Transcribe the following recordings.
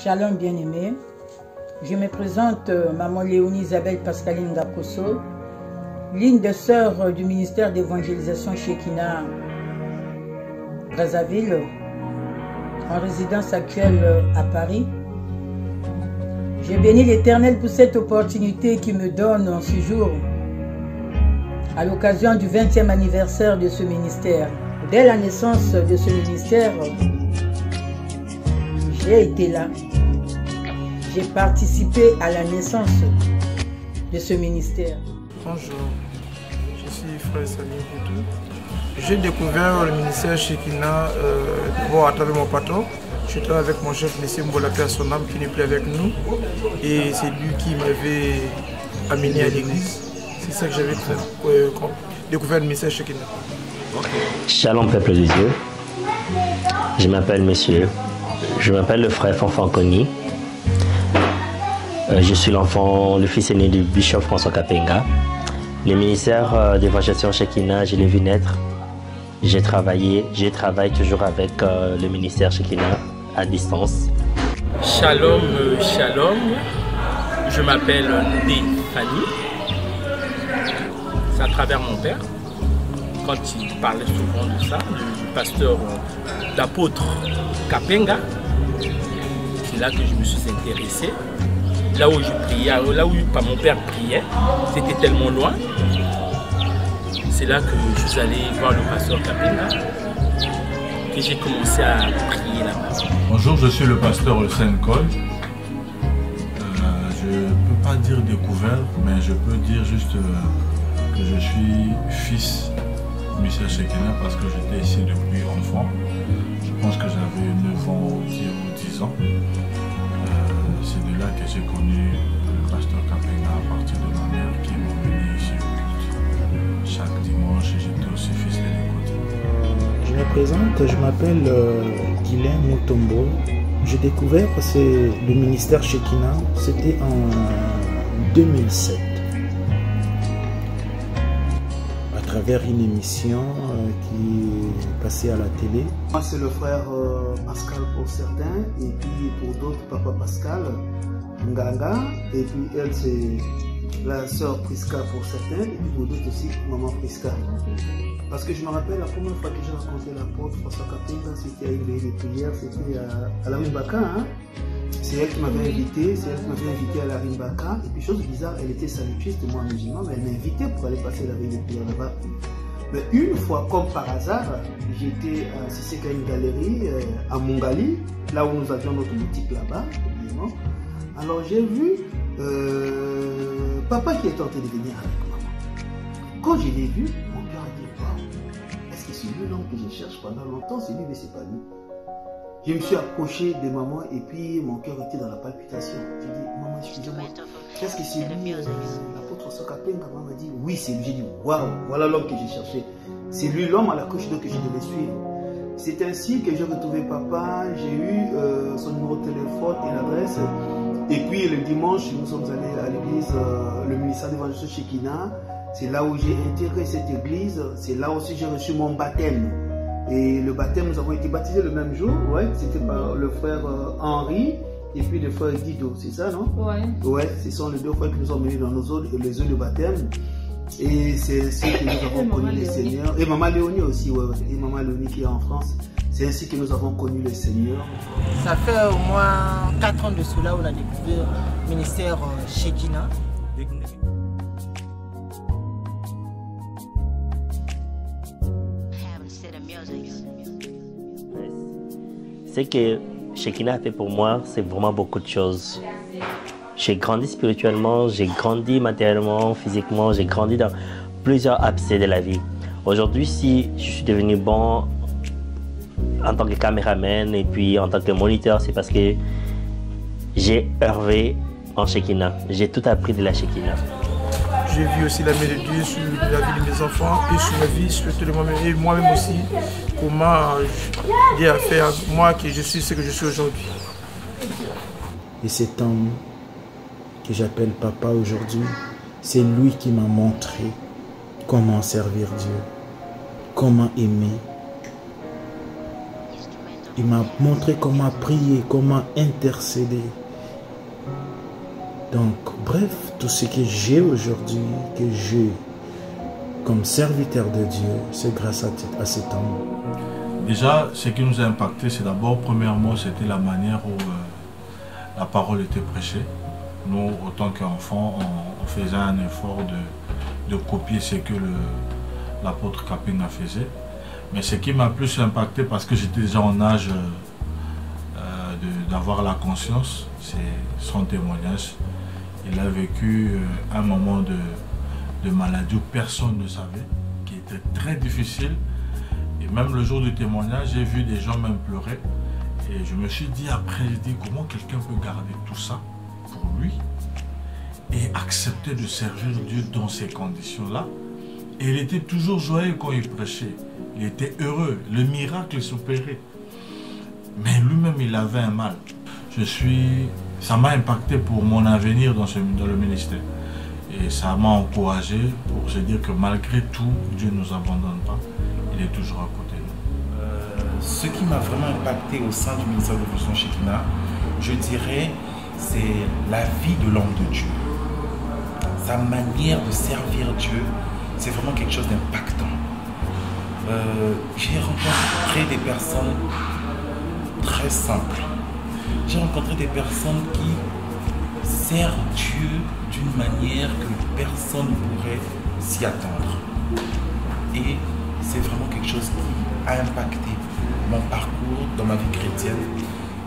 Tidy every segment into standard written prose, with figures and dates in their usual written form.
Shalom bien-aimé. Je me présente Maman Léonie Isabelle Pascaline Gakoso, ligne de sœur du ministère d'évangélisation Shekinah Brazzaville, en résidence actuelle à Paris. J'ai béni l'Éternel pour cette opportunité qu'il me donne en ce jour, à l'occasion du 20e anniversaire de ce ministère. Dès la naissance de ce ministère, j'ai été là. J'ai participé à la naissance de ce ministère. Bonjour, je suis Frère Salim Boutou. J'ai découvert le ministère Shekinah à travers mon patron. Je travaille avec mon chef, M. Mbolapé à son âme, qui n'est plus avec nous. Et c'est lui qui m'avait amené à l'église. C'est ça que j'avais découvert le ministère Shekinah. Shalom peuple de Dieu. Je m'appelle monsieur. Je m'appelle le frère Fanfanconi. Je suis le fils aîné du bishop François Kapenga. Le ministère d'évangélisation Shekinah, je l'ai vu naître. Je travaille toujours avec le ministère Shekinah à distance. Shalom, shalom. Je m'appelle Ndé Fanny. C'est à travers mon père. Quand il parlait souvent de ça, du pasteur d'apôtre Kapenga, c'est là que je me suis intéressé. Là où je priais, là où mon père priait, c'était tellement loin. C'est là que je suis allé voir le pasteur Kapenga, que j'ai commencé à prier là-bas. Bonjour, je suis le pasteur Saint-Col. Je ne peux pas dire découvert, mais je peux dire juste que je suis fils du ministère Shekinah parce que j'étais ici depuis enfant. Je pense que j'avais 9 ans ou 10 ans. C'est de là que j'ai connu le pasteur Kapenga à partir de ma mère qui m'a mené ici au culte. Chaque dimanche, j'étais aussi fils de l'écoute. Je me présente, je m'appelle Guylain Mutombo. J'ai découvert le ministère Shekinah, c'était en 2007. À travers une émission qui est passée à la télé. Moi c'est le frère Pascal pour certains, et puis pour d'autres Papa Pascal Nganga, et puis elle c'est la sœur Priska pour certains, et puis pour d'autres aussi Maman Priska. Parce que je me rappelle la première fois que j'ai rencontré l'apôtre François Kapenga, c'était à une veillée de prière, c'était à la Rimbaka. Hein? C'est elle qui m'avait invité, à la Rimbaka. Et puis chose bizarre, elle était salutiste, moi musulman, mais elle m'a invité pour aller passer la veille de prière là-bas. Mais une fois, comme par hasard, j'étais à Sisseka, une galerie à Mongali, là où nous avions notre boutique là-bas, évidemment. Alors j'ai vu papa qui était en train de venir avec maman. Quand je l'ai vu, mon cœur a dit waouh, est-ce que c'est lui l'homme que je cherche pendant longtemps? C'est lui, mais c'est pas lui. Je me suis approché de maman et puis mon cœur était dans la palpitation. J'ai dit, maman, excusez-moi, qu'est-ce que c'est lui, l'apôtre Sokapenga? Maman m'a dit, oui, c'est lui. J'ai dit, waouh, voilà l'homme que j'ai cherché. C'est lui l'homme à la couche d'eau que je devais suivre. C'est ainsi que j'ai retrouvé papa, j'ai eu son numéro de téléphone et l'adresse. Et puis le dimanche, nous sommes allés à l'église, le ministère d'évangélisation Shekinah. C'est là où j'ai intégré cette église. C'est là aussi j'ai reçu mon baptême. Et le baptême, nous avons été baptisés le même jour, ouais, c'était par le frère Henri et puis le frère Dido, c'est ça, non? Ouais. Ouais, ce sont les deux frères qui nous ont menés dans les eaux de baptême. Et c'est ainsi que nous avons connu le Seigneur. Et Maman Léonie aussi, ouais, et Maman Léonie qui est en France. C'est ainsi que nous avons connu le Seigneur. Ça fait au moins 4 ans de cela où on a découvert le ministère Shekinah. Ce que Shekinah a fait pour moi, c'est vraiment beaucoup de choses. J'ai grandi spirituellement, j'ai grandi matériellement, physiquement, j'ai grandi dans plusieurs aspects de la vie. Aujourd'hui, si je suis devenu bon en tant que caméraman et puis en tant que moniteur, c'est parce que j'ai œuvré en Shekinah. J'ai tout appris de la Shekinah. J'ai vu aussi la main de Dieu sur la vie de mes enfants et sur ma vie, sur tout le monde, et moi-même aussi, comment Dieu a fait à moi que je suis ce que je suis aujourd'hui. Et cet homme que j'appelle papa aujourd'hui, c'est lui qui m'a montré comment servir Dieu, comment aimer. Il m'a montré comment prier, comment intercéder. Donc, bref, tout ce que j'ai aujourd'hui, que j'ai comme serviteur de Dieu, c'est grâce à cet homme. Déjà, ce qui nous a impacté, c'est d'abord, premièrement, c'était la manière où la parole était prêchée. Nous, autant qu'enfants, on faisait un effort de copier ce que l'apôtre Kapenga faisait. Mais ce qui m'a plus impacté, parce que j'étais déjà en âge d'avoir la conscience, c'est son témoignage. Il a vécu un moment de maladie où personne ne savait, qui était très difficile. Et même le jour du témoignage, j'ai vu des gens même pleurer. Et je me suis dit après, comment quelqu'un peut garder tout ça pour lui et accepter de servir Dieu dans ces conditions-là. Et il était toujours joyeux quand il prêchait. Il était heureux, le miracle s'opérait. Mais lui-même, il avait un mal. Ça m'a impacté pour mon avenir dans le ministère. Et ça m'a encouragé pour se dire que malgré tout, Dieu ne nous abandonne pas. Il est toujours à côté de nous. Ce qui m'a vraiment impacté au sein du ministère de l'Évolution Shekinah, je dirais, c'est la vie de l'homme de Dieu. Sa manière de servir Dieu, c'est vraiment quelque chose d'impactant. J'ai rencontré des personnes très simples. J'ai rencontré des personnes qui servent Dieu d'une manière que personne ne pourrait s'y attendre. Et c'est vraiment quelque chose qui a impacté mon parcours dans ma vie chrétienne.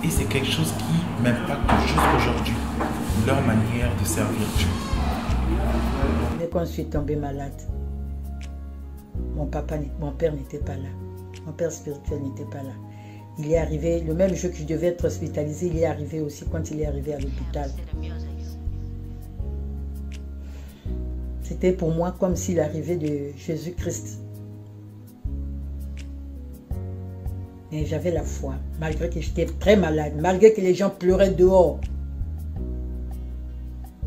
Et c'est quelque chose qui m'impacte jusqu'aujourd'hui, leur manière de servir Dieu. Dès qu'on suis tombé malade, mon père n'était pas là. Mon père spirituel n'était pas là. Il est arrivé, le même jour que je devais être hospitalisé, il est arrivé aussi quand il est arrivé à l'hôpital. C'était pour moi comme s'il arrivait de Jésus-Christ. Et j'avais la foi, malgré que j'étais très malade, malgré que les gens pleuraient dehors.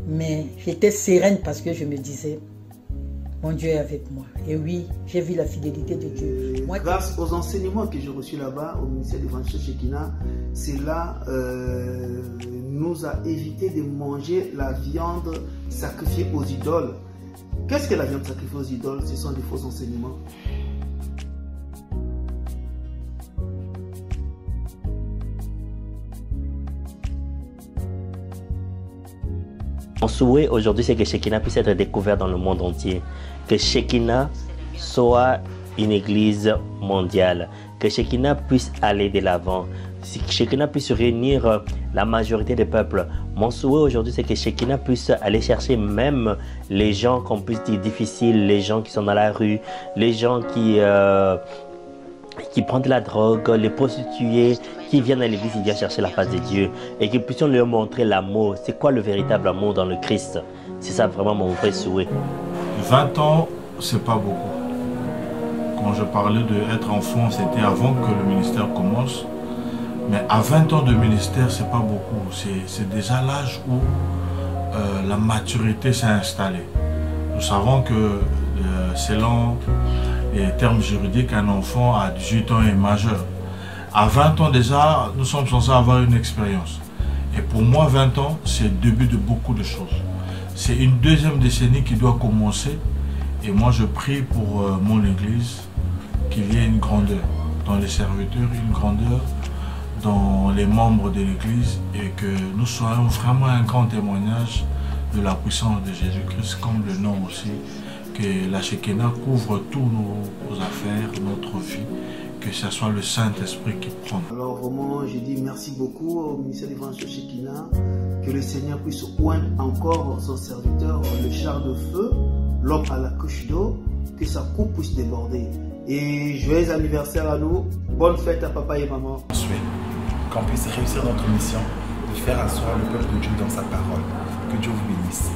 Mais j'étais sereine parce que je me disais, mon Dieu est avec moi. Et oui, j'ai vu la fidélité de Dieu. Moi, grâce aux enseignements que j'ai reçus là-bas, au ministère de l'Évangile Shekinah, cela nous a évité de manger la viande sacrifiée aux idoles. Qu'est-ce que la viande sacrifiée aux idoles? Ce sont des faux enseignements. Mon souhait aujourd'hui, c'est que Shekinah puisse être découvert dans le monde entier. Que Shekinah soit une église mondiale. Que Shekinah puisse aller de l'avant. Que Shekinah puisse réunir la majorité des peuples. Mon souhait aujourd'hui, c'est que Shekinah puisse aller chercher même les gens qu'on puisse dire difficiles, les gens qui sont dans la rue, les gens qui prennent de la drogue, les prostituées, qui viennent à l'église, ils viennent chercher la face de Dieu. Et que puissions leur montrer l'amour. C'est quoi le véritable amour dans le Christ? C'est ça vraiment mon vrai souhait. 20 ans, c'est pas beaucoup. Quand je parlais d'être enfant, c'était avant que le ministère commence. Mais à 20 ans de ministère, c'est pas beaucoup. C'est déjà l'âge où la maturité s'est installée. Nous savons que selon les termes juridiques, un enfant à 18 ans est majeur. À 20 ans déjà, nous sommes censés avoir une expérience. Et pour moi, 20 ans, c'est le début de beaucoup de choses. C'est une deuxième décennie qui doit commencer. Et moi, je prie pour mon église qu'il y ait une grandeur dans les serviteurs, une grandeur dans les membres de l'église et que nous soyons vraiment un grand témoignage de la puissance de Jésus-Christ, comme le nom aussi, que la Shekinah couvre tous nos affaires, notre vie, que ce soit le Saint-Esprit qui prend. Alors vraiment, je dis merci beaucoup au ministère de l'Évangile Shekinah, que le Seigneur puisse oindre encore son serviteur, le char de feu, l'homme à la couche d'eau, que sa coupe puisse déborder. Et joyeux anniversaire à nous, bonne fête à papa et maman. Je souhaite qu'on puisse réussir notre mission de faire asseoir le peuple de Dieu dans sa parole. Que Dieu vous bénisse.